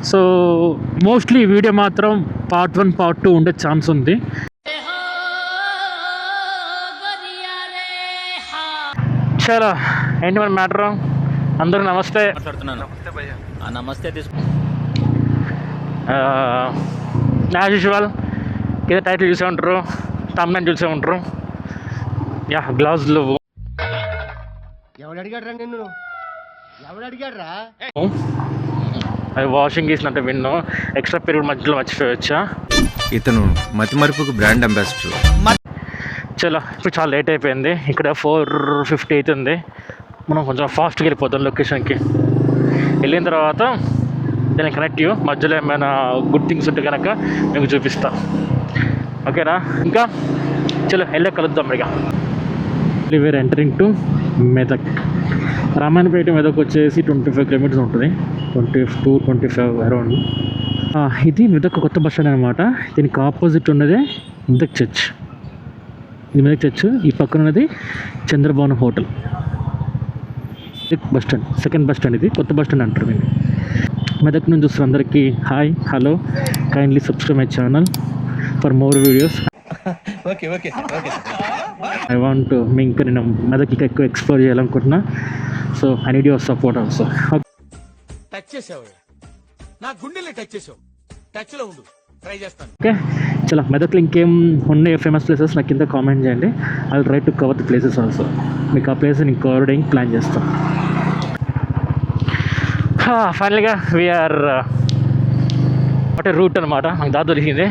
So mostly ఈ video మాత్రం part 1 part 2 ఉండే ఛాన్స్ ఉంది. చలో ఏంటి మన మ్యాటర్. అందరూ నమస్తే మాట్లాడుతున్నాను. నమస్తే తీసుకో. యాజ్ యూజువల్ కింద టైటిల్ చూసే ఉంటారు, తమ్నైల్ చూసే ఉంటారు. యా గ్లౌజ్లు అవి వాషింగ్ చేసినట్టు విన్ను. ఎక్స్ట్రా పీరియడ్ మధ్యలో మర్చిపోయొచ్చా. ఇతను మతిమరుపుకు బ్రాండ్ అంబాసిడర్. చలో ఇప్పుడు చాలా లేట్ అయిపోయింది. ఇక్కడ 4:50 అవుతుంది. మనం కొంచెం ఫాస్ట్గా వెళ్ళిపోతాం లొకేషన్కి. వెళ్ళిన తర్వాత దాన్ని కనెక్ట్ మధ్యలో ఏమైనా గుడ్ థింగ్స్ ఉంటే కనుక మీకు చూపిస్తా. ఓకేనా? ఇంకా చలో వెళ్ళే కలుద్దాం. ఇక we're entering to Medak. Ramayanpet Medak వచ్చేసి 25 కిలోమీటర్స్ ఉంటుంది. 22-25 అరౌండ్. ఇది మెదక్ కొత్త బస్ స్టాండ్ అనమాట. దీనికి ఆపోజిట్ ఉన్నదే మెదక్ చర్చ్. ఇది మెదక్ చర్చ్. ఈ పక్కన ఉన్నది Chandrabhavan hotel. Bus stand, second bus stand. ఇది కొత్త బస్ స్టాండ్ అంటారు. మీరు మెదక్ నుంచి చూస్తున్న అందరికీ hi, hello. Kindly subscribe my channel for more videos. I want ఇంకా నేను మెదక్ ఎక్కువ ఎక్స్ప్లోర్ చేయాలనుకుంటున్నా. So I need your support also. Touch చేసావు, నా గుండెల్ని టచ్ చేసావు. టచ్ లో ఉండు, ట్రై చేస్తాను. ఓకే చలో మెదక్లో ఇంకేం ఉన్నాయి ఫేమస్ ప్లేసెస్ నాకు కింద కామెంట్ చేయండి. I will try to cover the places also. మీకు ఆ ప్లేస్ నేను కవర్ చేయడానికి ప్లాన్ చేస్తాను. ఫైనల్గా వీఆర్ ఒకటే రూట్ అనమాట. నాకు దారి దొరికింది.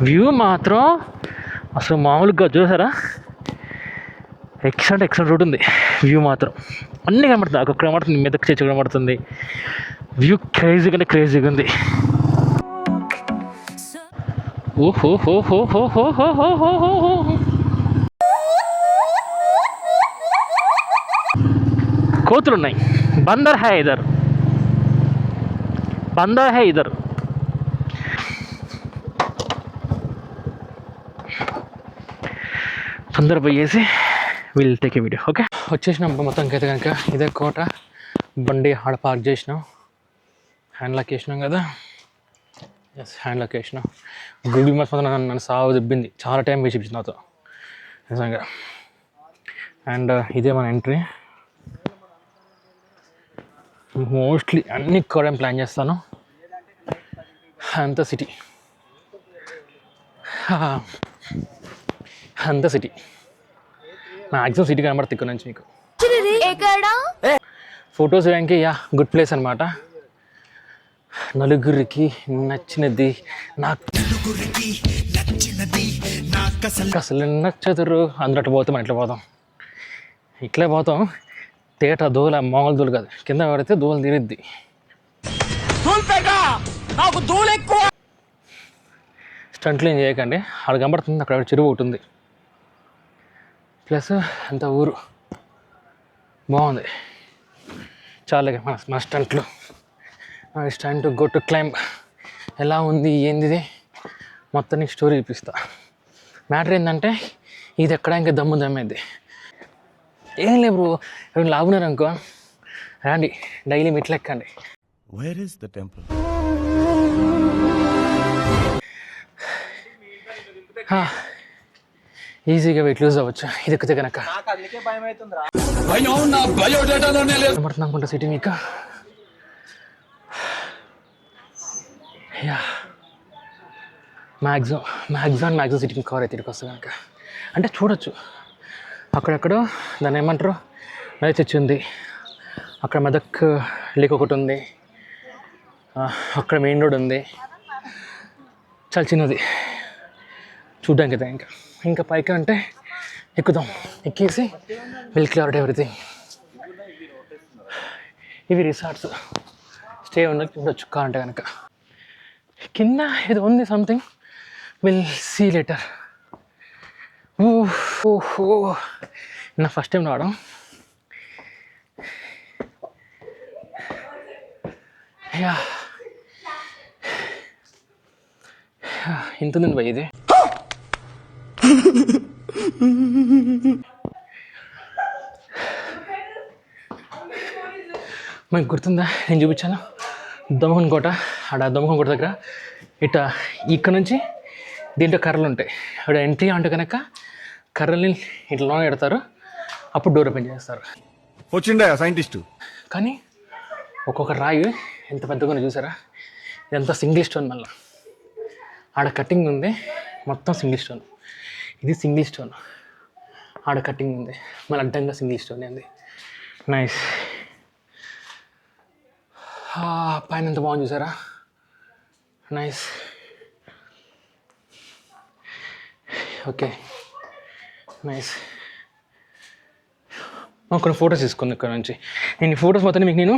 వ్యూ మాత్రం అసలు మామూలుగా చూసారా, ఎక్సలెంట్ రూట్ ఉంది. వ్యూ మాత్రం అన్నీ కనబడుతుంది. అక్కడ కనబడుతుంది, మెదక్ చర్చ్ కనబడుతుంది. వ్యూ క్రేజీగా ఉంది. కోతులు ఉన్నాయి. Bandar high either. తొందర పోయేసి will take a video. Okay వచ్చేసినాం మొత్తానికి అయితే కనుక. ఇదే కోట. బండి ఆడ పార్క్ చేసినాం. హ్యాండ్ లాక్ వేసినాం కదా. ఎస్ హ్యాండ్ లాక్ వేసినాం. గూగుల్ మ్యాప్స్ మాత్రం నన్ను సాగు దెబ్బింది. చాలా టైం వేసి ఇచ్చింది నాతో నిజంగా. అండ్ ఇదే మన ఎంట్రీ. మోస్ట్లీ అన్ని కోవడం ప్లాన్ చేస్తాను. అంత సిటీ మ్యాక్సిమం సిటీ కనబడుతుంది ఇక్కడ నుంచి మీకు. ఫొటోస్ వేయడానికి గుడ్ ప్లేస్ అనమాట. నలుగురికి నచ్చినది నాకు అసలు నచ్చదురు. అందరూ పోతాం, మనం ఇట్లా పోతాం. ఇట్లే పోతాం. తేట దోల మామూలు దోలు కాదు. కింద పడితే దోలు తీరిద్ది. స్టంట్లు ఏం చేయకండి. అక్కడ కనబడుతుంది, అక్కడ చెరువు ఒకటి ఉంది. ప్లస్ అంత ఊరు బాగుంది. చాలా మన స్టంట్లు. It's time to go to climb. ఎలా ఉంది ఏంది మొత్తం నీకు స్టోరీ చూపిస్తా. మ్యాటర్ ఏంటంటే ఇది ఎక్కడ ఇంకా దమ్మేది ఏం లేదు బ్రో. ఎవరు లాభున్నారు అనుకో రండి, డైలీ మెట్లు ఎక్కండి. Where is the temple? ఈజీగా వెయిట్ లూజ్ అవ్వచ్చు ఇది ఎక్కితే కనుక. పడుతుంది అనుకుంటా సిటీ మీకు. మ్యాక్సిమం సిటీకి కవర్ అయితే ఇక్కడికి వస్తుంది కనుక. అంటే చూడొచ్చు అక్కడెక్కడో దాన్ని ఏమంటారు మెదక్ చర్చ్ ఉంది. అక్కడ మెదక్ లేక్ ఒకటి ఉంది. అక్కడ మెయిన్ రోడ్ ఉంది. చాలా చిన్నది చూడ్డానికి అయితే. ఇంకా పైకి అంటే ఎక్కుదాం. ఎక్కేసి విల్ క్లియర్ అవుట్ ఎవ్రీథింగ్. ఇవి రిసార్ట్స్. స్టే ఉండొచ్చు అంటే కనుక. కింద ఇది ఉంది సంథింగ్. Will see later. ఓహో నా ఫస్ట్ టైం రావడం. ఇంత ఉంది భయ్ ఇది. మీకు గుర్తుందా నేను చూపించాను దొమ్మకొండ కోట. ఆడ దొమ్మకొండ కోట దగ్గర ఇక్కడ నుంచి దీంట్లో కర్రలు ఉంటాయి. అక్కడ ఎంట్రీ అంటే కనుక కర్రల్ని ఇట్లా లోన పెడతారు, అప్పుడు డోర్ ఓపెన్ చేస్తారు. వచ్చిండా సైంటిస్టు. కానీ ఒక్కొక్క రాయి ఎంత పెద్దగా చూసారా? ఇదంతా సింగిల్ స్టోన్. మళ్ళీ ఆడ కటింగ్ ఉంది, మొత్తం సింగిల్ స్టోన్. ఇది సింగిల్ స్టోన్. ఆడ కటింగ్ ఉంది, మళ్ళీ అడ్డంగా సింగిల్ స్టోన్ ఉంది. నైస్. పైన ఎంత బాగుంది చూసారా? నైస్. Okay nice. కొన్ని ఫొటోస్ తీసుకుంది ఇక్కడ నుంచి. నేను ఈ ఫొటోస్ మొత్తం మీకు నేను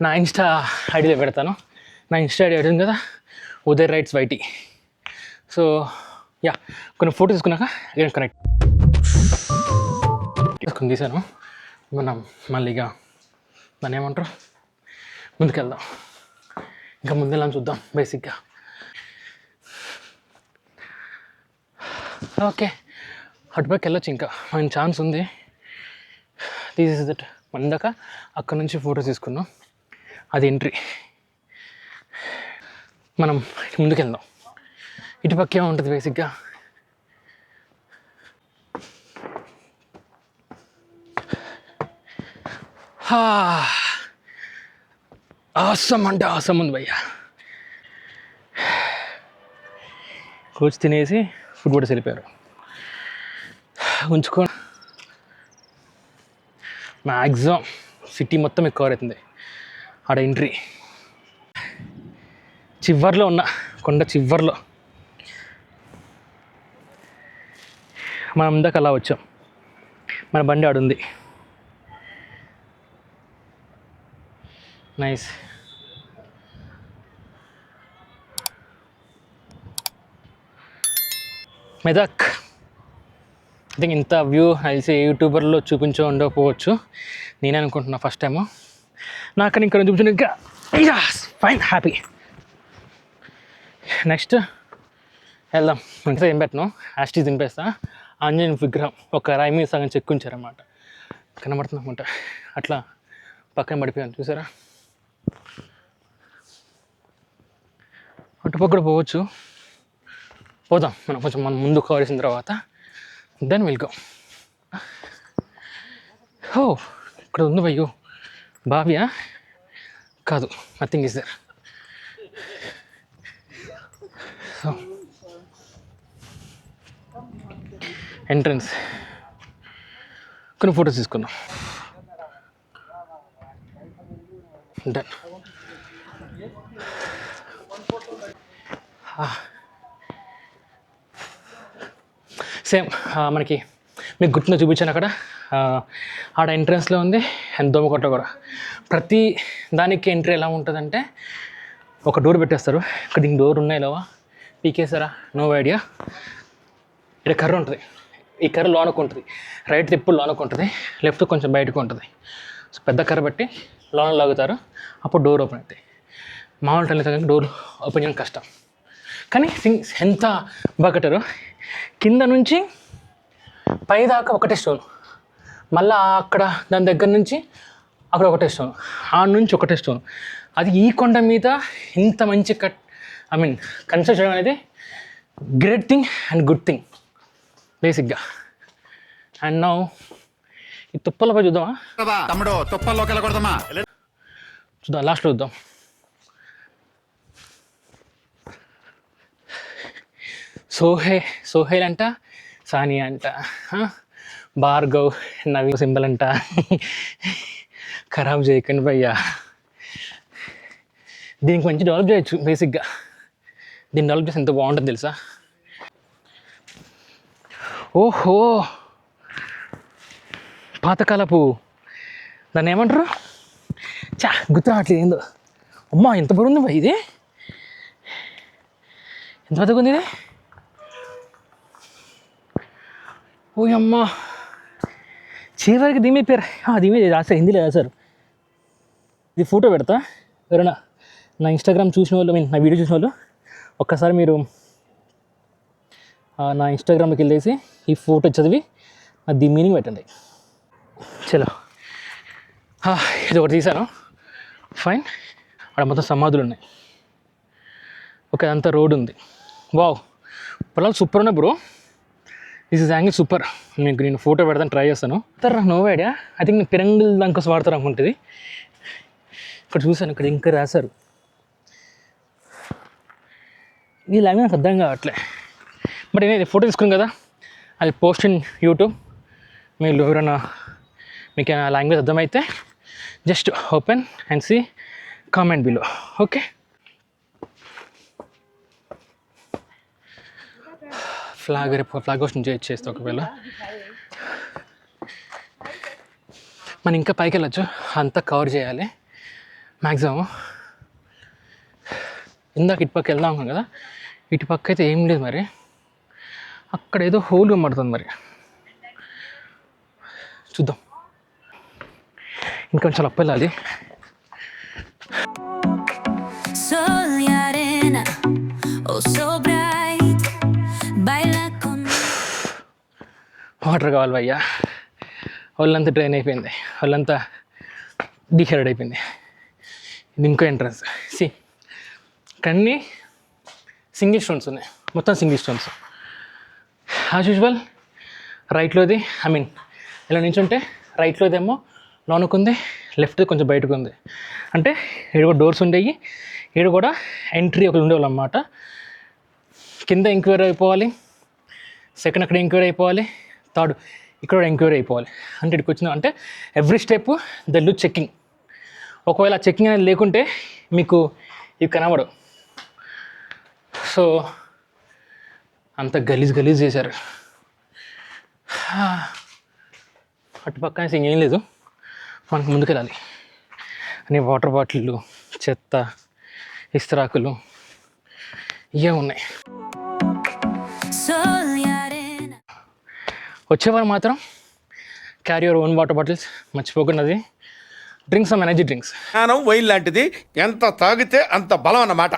నా ఇన్స్టా ఐడిలో పెడతాను. నా ఇన్స్టా ఐడి అడిగింది కదా, Uday writes YT. So yeah, కొన్ని ఫోటోస్ తీసుకున్నాక అగైన్ కనెక్ట్ తీసుకుని తీసాను. మనం మళ్ళీగా దాన్ని ఏమంటారు, ముందుకెళ్దాం. ఇంకా ముందెళ్ళని చూద్దాం బేసిక్గా. ఓకే, అటుపైకి వెళ్ళొచ్చు. ఇంకా మన ఛాన్స్ ఉంది. This is that. మందాక అక్కడ నుంచి ఫోటోస్ తీసుకున్నాం, అది ఎంట్రీ. మనం ముందుకెళ్దాం. ఇటుపక్కే ఉంటుంది బేసిక్గా. ఆసం అంటే ఆసం ఉంది భయ్యా. కోచ్ తినేసి ఫుడ్ కూడా వెళ్ళిపోయారు. ఉంచుకో, మ్యాక్సిమం సిటీ మొత్తం మీకు కవర్ అవుతుంది. ఆడ ఎంట్రీ చివర్లో ఉన్న కొండ చివర్లో. మనం ఇందాక అలా వచ్చాం, మన బండి ఆడుంది. నైస్. మెదక్. ఐ థింక్ ఇంత వ్యూ తెలిసి యూట్యూబర్లో చూపించో ఉండకపోవచ్చు. నేనే అనుకుంటున్నా ఫస్ట్ టైము. నాకని ఇక్కడ చూపించిన ఇంకా ఫైన్, హ్యాపీ. నెక్స్ట్ వెళ్దాం. ఇంకా ఏం పెట్టను, యాస్టీ తినిపేస్తా. ఆంజనేయ విగ్రహం ఒక రాయి మీద సగం చెక్కుంచారన్నమాట, కనబడుతుంది అనుకుంటా. అట్లా పక్కన పడిపోయాను చూసారా? అటుపక్క కూడా పోవచ్చు. పోదాం మనం కొంచెం మనం ముందు కవర్ చేసిన తర్వాత. Then will go. ఓ, ఇక్కడ ఉంది భయ్యో బావియా? కాదు, nothing is there. So entrance. కొన్ని ఫొటోస్ తీసుకున్నాం. డన్. సేమ్ మనకి మీకు గుర్తుందో చూపించాను అక్కడ. ఆడ ఎంట్రన్స్లో ఉంది అండ్ దోమకొట్ట కూడా. ప్రతి దానికి ఎంట్రీ ఎలా ఉంటుందంటే ఒక డోర్ పెట్టేస్తారు. ఇక్కడ దీనికి డోర్ ఉన్నాయి లేవా, పీకేసారా నో ఐడియా. ఇక్కడ కర్ర ఉంటుంది, ఈ కర్ర లోనకు ఉంటుంది. రైట్ తిప్పుడు లోనకు ఉంటుంది, లెఫ్ట్ కొంచెం బయటకు ఉంటుంది. సో పెద్ద కర్ర బట్టి లోన లాగుతారు, అప్పుడు డోర్ ఓపెన్ అవుతాయి. మామూలు టైంలో అయితే డోర్ ఓపెన్ చేయడం కష్టం. కానీ ఎంత బాగా కట్టారు. కింద నుంచి పై దాకా ఒకటే స్టోన్, మళ్ళీ అక్కడ దాని దగ్గర నుంచి అక్కడ ఒకటే స్టోన్, ఆ నుంచి ఒకటే స్టోన్. అది ఈ కొండ మీద ఇంత మంచి కన్స్ట్రక్ట్ చేయడం అనేది great thing and good thing బేసిక్గా. అండ్ నౌ ఈ తుప్పలపై చూద్దామా తమ్ముడు, తుప్పల్లోకి వెళ్ళకూడదమ్మా. చూద్దాం, లాస్ట్లో చూద్దాం. సోహేల్ అంట, సానియా అంట, భార్గవ్, నవీ సింబల్ అంట. ఖరాబ్ చేయకండి భయ్యా. దీనికి మంచి డెవలప్ చేయొచ్చు బేసిక్గా. దీన్ని డెవలప్ చేస్తే ఎంత బాగుంటుంది తెలుసా? ఓహో, పాతకాలపు దాన్ని ఏమంటారు, గుర్తు రావట్లేదు ఏందో. అమ్మా ఎంత బరువుంది భయ్ ఇది, ఎంత పెద్దగా ఉంది ఇది. ఓ అమ్మా, చివరికి దీని పేరు దీని రాశారు, హిందీలో రాశారు. ఇది ఫోటో పెడతా, ఎవరైనా నా ఇన్స్టాగ్రామ్ చూసిన వాళ్ళు, నా వీడియో చూసిన వాళ్ళు ఒక్కసారి మీరు నా ఇన్స్టాగ్రామ్కి వెళ్ళేసి ఈ ఫోటో చదివి అది మీనింగ్ పెట్టండి. చలో, ఇది ఒకటి తీశాను. ఫైన్. అక్కడ మొత్తం సమాధులు ఉన్నాయి. ఓకే, అదంతా రోడ్ ఉంది. వావ్, పొలాలు సూపర్ ఉన్నాయి bro. This is angle super. మీకు నేను ఫోటో పెడతాను, ట్రై చేస్తాను. Sir no idea. I think నేను పిరంగిల్ దానికోసం వాడతారు అనుకుంటుంది. ఇక్కడ చూసాను, ఇక్కడ ఇంకా రాశారు. ఈ లాంగ్వేజ్ నాకు అర్థం కావట్లే. బట్ నేను ఫోటో తీసుకున్నాను కదా, అది పోస్ట్ ఇన్ యూట్యూబ్. మీరు ఎవరైనా మీకు ఆ లాంగ్వేజ్ అర్థమైతే just open and see, comment below. Okay, flag hoisting చేస్తే ఒకవేళ మనం ఇంకా పైకి వెళ్ళచ్చు. అంతా కవర్ చేయాలి మ్యాక్సిమం. ఇందాక ఇటుపక్క వెళ్దాం కదా, ఇటుపక్క అయితే ఏం లేదు. మరి అక్కడ ఏదో హోల్ కనబడుతుంది, మరి చూద్దాం. ఇంకొంచెం అప్పు వెళ్ళాలి. వాటర్ కావాలి భయ్యా. వాళ్ళంతా డ్రైన్ అయిపోయింది, వాళ్ళంతా డీహైడ్రేట్ అయిపోయింది. ఇది ఇంకో ఎంట్రన్స్. సి, కన్నీ సింగిల్ స్టోన్స్ ఉన్నాయి, మొత్తం సింగిల్ స్టోన్స్. యాజ్ యూజువల్ రైట్లోది, ఐ మీన్ ఇలా నించుంటే రైట్లోదేమో లోనుకుంది, లెఫ్ట్ కొంచెం బయటకు ఉంది. అంటే ఇక్కడ కూడా డోర్స్ ఉండేవి, ఇక్కడ కూడా ఎంట్రీ ఒకటి ఉండేవాళ్ళు అన్నమాట. కింద ఎంక్వైరీ అయిపోవాలి, సెకండ్ అక్కడ ఎంక్వైరీ అయిపోవాలి, థర్డ్ ఇక్కడ ఎంక్వైరీ అయిపోవాలి. అంటే ఇక్కడికి వచ్చిన అంటే ఎవ్రీ స్టెప్ ద లు చెక్కింగ్. ఒకవేళ చెక్కింగ్ అనేది లేకుంటే మీకు ఇవి కనబడవు. సో అంత గలీజ్ చేశారు. అటు పక్కన ఇంకేం లేదు, మనకు ముందుకు వెళ్ళాలి. అన్ని వాటర్ బాటిళ్ళు, చెత్త, ఇస్తరాకులు ఇవే ఉన్నాయి. వచ్చేవారు మాత్రం carry your own water bottles, మర్చిపోకున్నది. Drink some energy drinks. జ్ఞానం వైన్ లాంటిది, ఎంత తాగితే అంత బలం అన్నమాట.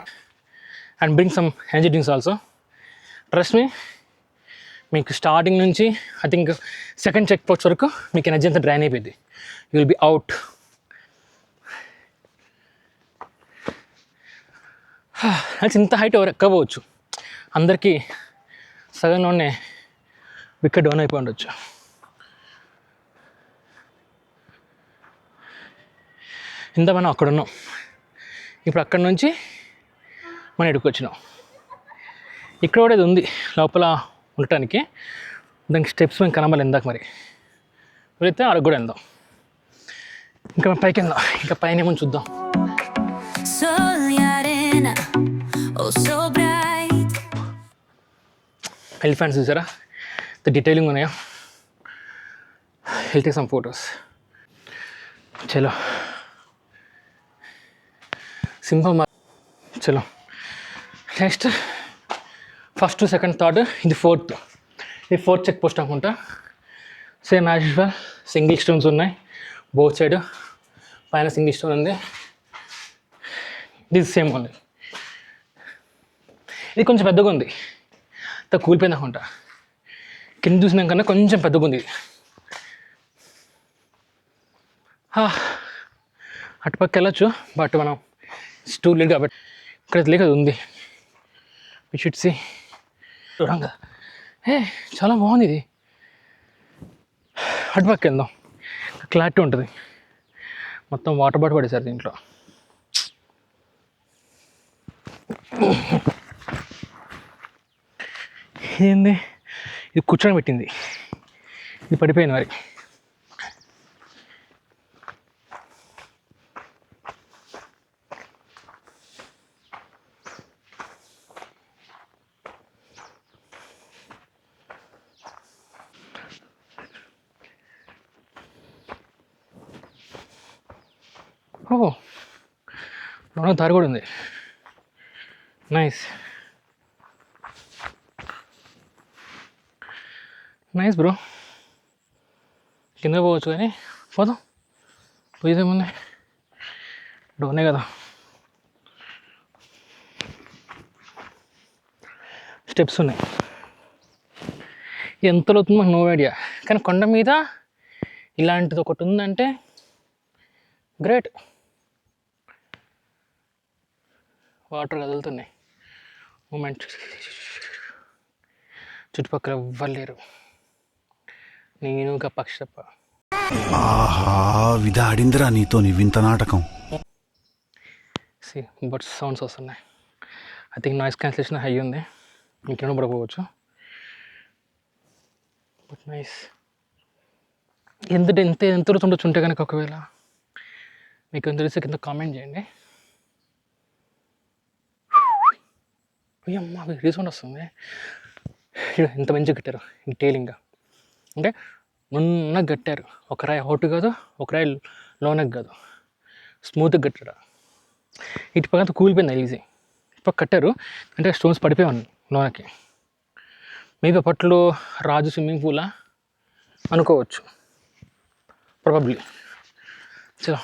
And bring some energy drinks also. Trust me, మీకు స్టార్టింగ్ నుంచి I think second check post వరకు మీకు ఎనర్జీ అంతా డ్రైన్ అయిపోయింది. You will be out. అది ఇంత హైట్ ఎవరు ఎక్కకపోవచ్చు, అందరికీ సగంలోనే వికెట్ డౌన్ అయిపోయి ఉండొచ్చు. ఇంత మనం అక్కడ ఉన్నాం, ఇప్పుడు అక్కడ నుంచి మనం ఇక్కడికి వచ్చినాం. ఇక్కడ కూడా ఇది ఉంది లోపల ఉండటానికి, దానికి స్టెప్స్ మేము కనబడాలి ఇందాక. మరి వెళితే అక్కడికి కూడా వెళ్దాం. ఇంకా మేము పైకి వెళ్దాం, ఇంకా పైన ఏమో చూద్దాం. ఎలిఫెంట్స్ చూసారా, ద డీటెయిలింగ్ ఉన్నాయా. Will take some photos. చలో సింహం. చలో నెక్స్ట్ ఫస్ట్, సెకండ్, థర్డ్, ఇది ఫోర్త్. ఇది ఫోర్త్ చెక్ పోస్ట్ అనుకుంటా. Same as usual single stones ఉన్నాయి బోత్ సైడ్. పైన సింగిల్ స్టోన్ ఉంది, ఇది సేమ్ ఉంది. ఇది కొంచెం పెద్దగా ఉంది, అంత కూలిపోయింది అనుకుంటా. కింద చూసినాం కన్నా కొంచెం పెద్దగా ఉంది. అటుపక్క వెళ్ళచ్చు, బట్ మనం టూ లేట్ కాబట్టి ఇక్కడ లేక ఉంది. పిచ్చిట్సి చూడంగా చాలా బాగుంది ఇది. అటుపక్క వెళ్దాం, క్లారిటీ ఉంటుంది. మొత్తం వాటర్ బాటిల్ పడేసారు దీంట్లో. ఏంది ఇది, కూర్చొని పెట్టింది, ఇది పడిపోయింది మరి. ఓ, లోన దారి కూడా ఉంది. Nice nice bro. కింద పోవచ్చు కానీ పోదాం, పోయేదేముంది, డోనే కదా. స్టెప్స్ ఉన్నాయి, ఎంత అవుతుందో మాకు నో ఐడియా. కానీ కొండ మీద ఇలాంటిది ఒకటి ఉందంటే గ్రేట్. వాటర్ కదులుతున్నాయి. మూమెంట్. చుట్టుపక్కల ఎవ్వరు లేరు, నేను ఒక పక్షి తప్ప. ఆహా విధ ఆడిందిరా నీతో నీ వింత నాటకం. బర్డ్స్ సౌండ్స్ వస్తున్నాయి. I think noise cancellation high ఉంది, మీకు వినపడకపోవచ్చు. But nice. ఎంత ఉండొచ్చు ఉంటే కనుక, ఒకవేళ మీకు ఎంత తెలిసి కింద కామెంట్ చేయండి. అమ్మా రీసౌండ్ వస్తుంది. ఎంత మంచిగా కట్టారు ఈ టైలింగ్, అంటే నున్నగా కట్టారు. ఒక రాయి హౌట్ కాదు, ఒక రాయి లోనకి కాదు, స్మూత్గా కట్టారు. ఇటు పక్కన కూలిపోయింది ఈజీ. ఇటు కట్టారు అంటే స్టోన్స్ పడిపోయాయి లోనకి. మేబీ అప్పట్లో రాజు స్విమ్మింగ్ పూలా అనుకోవచ్చు, ప్రాబబ్లీ. చలో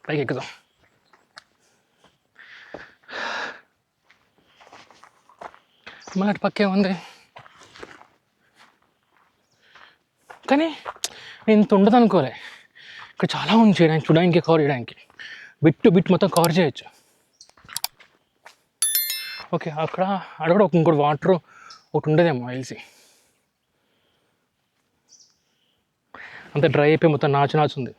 పైకి ఎక్కుదాం. మళ్ళీ అటు పక్కే ఉంది, కానీ నేను ఇంత ఉండదు అనుకోలే. ఇక్కడ చాలా ఉంది చేయడానికి, చూడడానికి, కవర్ చేయడానికి. బిట్ మొత్తం కవర్ చేయొచ్చు. ఓకే, అక్కడ కూడా ఇంకోటి వాటర్ ఒకటి ఉండదేమో తెలిసి. అంత డ్రై అయిపోయి మొత్తం నాచు ఉంది.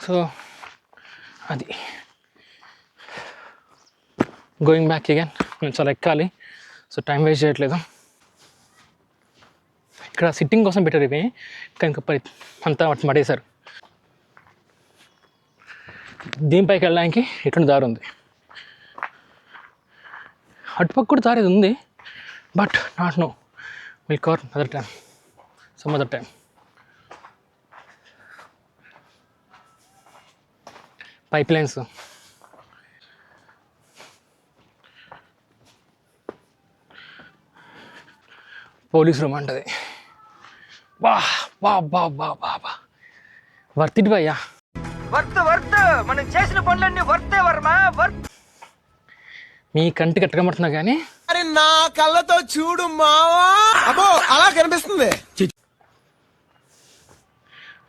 సో అది గోయింగ్ బ్యాక్ అగైన్. నేను చాలా ఎక్కాలి, సో టైం వేస్ట్ చేయట్లేదు. ఇక్కడ సిట్టింగ్ కోసం పెట్టారు ఇవి, కానీ అంతా వాటి మడేశారు. దీనిపైకి వెళ్ళడానికి ఎటువంటి దారి ఉంది, అటుపక్క కూడా దారి ఉంది. But not no, will cover other time, some other time. Pipelines, police room అంటది. వా బా బా బా బా బా వర్త్ ఇట్ భయ్యా, వర్త్ మనం చేసిన పనులన్నీ వర్తే వర్మ, వర్త్. మీ కంటికి కట్టకమడుతున్నా కానీ అరే నా కళ్ళతో చూడు మావా, అబ్బో అలా కనిపిస్తుంది.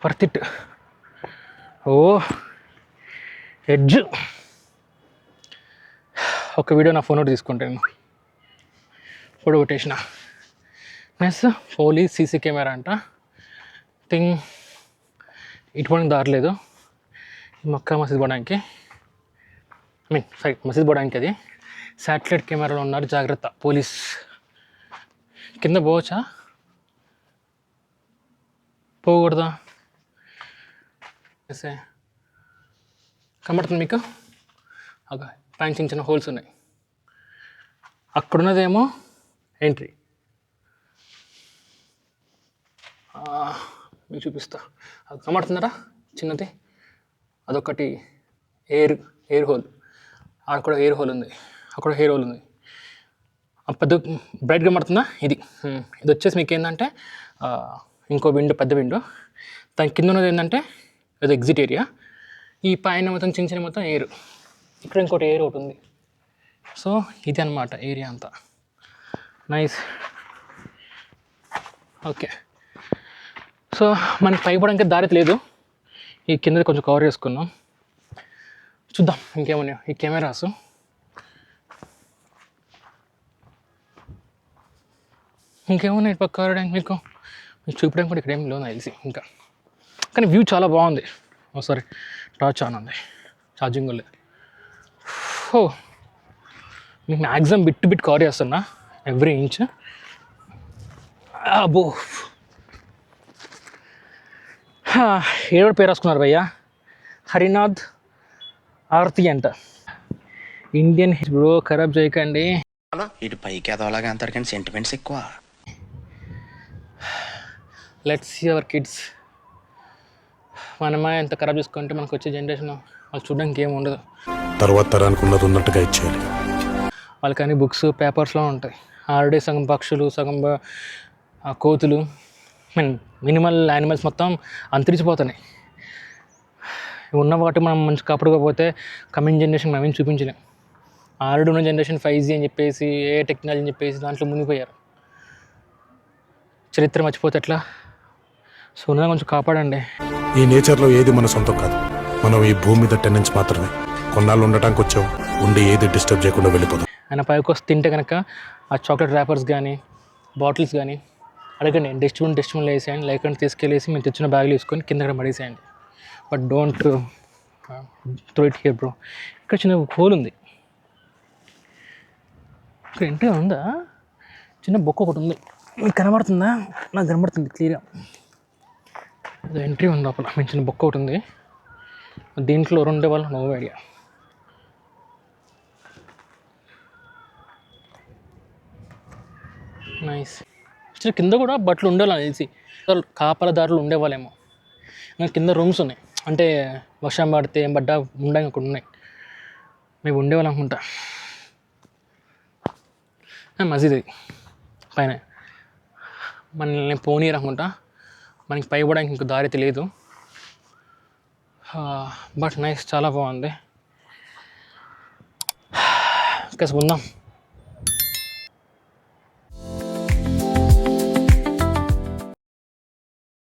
Worth it. Oh edge. ఒక వీడియో నా ఫోన్ ఒకటి తీసుకుంటాను, ఫోటో కొట్టేసిన. నెక్స్ట్ పోలీస్ సీసీ కెమెరా అంట. థింగ్ ఇటువంటి దారి లేదు మక్కా మసీద్ పోవడానికి, మసీద్ పోవడానికి. అది శాటిలైట్ కెమెరాలో ఉన్నారు, జాగ్రత్త పోలీస్. కింద పోవచ్చా, పోకూడదా? కనబడుతుంది మీకు? ఒక పైన చిన్న హోల్స్ ఉన్నాయి. అక్కడున్నదేమో ఎంట్రీ, మీకు చూపిస్తా. అది కనబడుతున్నారా చిన్నది? అదొకటి ఎయిర్ హోల్. అక్కడ కూడా ఎయిర్ హోల్ ఉంది, అక్కడ ఎయిర్ హోల్ ఉంది. పెద్ద బ్రైట్గా కనబడుతుందా? ఇది వచ్చేసి మీకు ఏంటంటే ఇంకో విండో, పెద్ద విండో. దాని కింద ఉన్నది ఏంటంటే అది ఎగ్జిట్ ఏరియా. ఈ పైన మొత్తం చిన్న మొత్తం ఎయిర్. ఇక్కడ ఇంకోటి ఎయిర్ ఒకటి ఉంది. సో ఇది అనమాట ఏరియా అంతా. నైస్. ఓకే, సో మనకి పైపోవడానికి దారి లేదు, ఈ కిందది కొంచెం కవర్ చేసుకున్నాం. చూద్దాం ఇంకేమన్నా ఈ కెమెరాస్. ఇంకేమన్నా ఇటు పక్క కవర్ చేయడానికి మీకు చూపించడానికి కూడా ఇక్కడ ఏం లేదు తెలిసి ఇంకా. కానీ వ్యూ చాలా బాగుంది. సారీ, టార్చ్ ఆన్ ఉంది, ఛార్జింగ్ లేదు. ఓ మీకు మ్యాక్సిమం బిట్ కవర్ చేస్తున్నా, ఎవ్రీ ఇంచ్. అబ్బో, ఏడు పేరు రాసుకున్నారు భయ్యా, హరినాథ్ ఆర్తి అంట. ఇండియన్ బ్రో, ఖరాబ్ చేయకండి. ఇటు పైకి ఎదవలాగా అంటారు కానీ సెంటిమెంట్స్ ఎక్కువ. Let's see our kids. మనమే ఎంత ఖరాబ్ చేసుకుంటే మనకు వచ్చే జనరేషన్ వాళ్ళు చూడడానికి ఏమి ఉండదు. తర్వాత తరానికి ఉన్నది ఉన్నట్టుగా ఇచ్చేయాలి. వాళ్ళకి అన్ని బుక్స్ పేపర్స్లో ఉంటాయి. ఆల్రెడీ సగం పక్షులు, సగం కోతులు, మినిమల్ యానిమల్స్ మొత్తం అంతరించిపోతున్నాయి. ఉన్న వాటి మనం మంచి కాపాడుకోకపోతే కమింగ్ జనరేషన్ మేమేం చూపించలేం. ఆల్రెడీ ఉన్న జనరేషన్ 5G అని చెప్పేసి, ఏ టెక్నాలజీ అని చెప్పేసి దాంట్లో మునిగిపోయారు. చరిత్ర మర్చిపోతే ఎట్లా? సో ఉన్నదా కొంచెం కాపాడండి. ఈ నేచర్లో ఏది మన సొంతం కాదు. మనం ఈ భూమి మీద టెనెంట్స్ మాత్రమే. కొన్నాళ్ళు ఉండటానికి వచ్చాం, ఉండి ఏది డిస్టర్బ్ చేయకుండా వెళ్ళిపోదాం. ఆయన పైకి వస్తే తింటే కనుక ఆ చాక్లెట్ ర్యాపర్స్ కానీ బాటిల్స్ కానీ అడగండి, డస్ట్బిన్లో వేసేయండి, లేకుంటే తీసుకెళ్ళేసి మీరు తెచ్చిన బ్యాగ్లు తీసుకొని కింద పడేసేయండి. But don't throw it here bro. ఇక్కడ చిన్న హోల్ ఉంది, ఇక్కడ ఎంట్రీ ఉందా? చిన్న బొక్క ఒకటి ఉంది, మీకు కనబడుతుందా? నాకు కనబడుతుంది క్లియర్గా. అది ఎంట్రీ ఉంది లోపల, మీకు చిన్న బొక్క ఒకటి ఉంది. దీంట్లో ఎవరు ఉండే వాళ్ళు నో ఐడియా. నైస్. యాక్చువల్లీ కింద కూడా బట్టలు ఉండేవాళ్ళు తెలిసి, కాపలదారులు ఉండేవాళ్ళేమో. నాకు కింద రూమ్స్ ఉన్నాయి, అంటే వర్షం పడితే ఏం పడ్డా ఉండే అక్కడ ఉన్నాయి. మేము ఉండేవాళ్ళు అనుకుంటా. మసీద్ అది పైన, మనల్ని పోనీరు అనుకుంటా. మనకి పై పోవడానికి ఇంకో దారి తెలియదు. బట్ నైస్, చాలా బాగుంది. కాసేపు ఉందాం.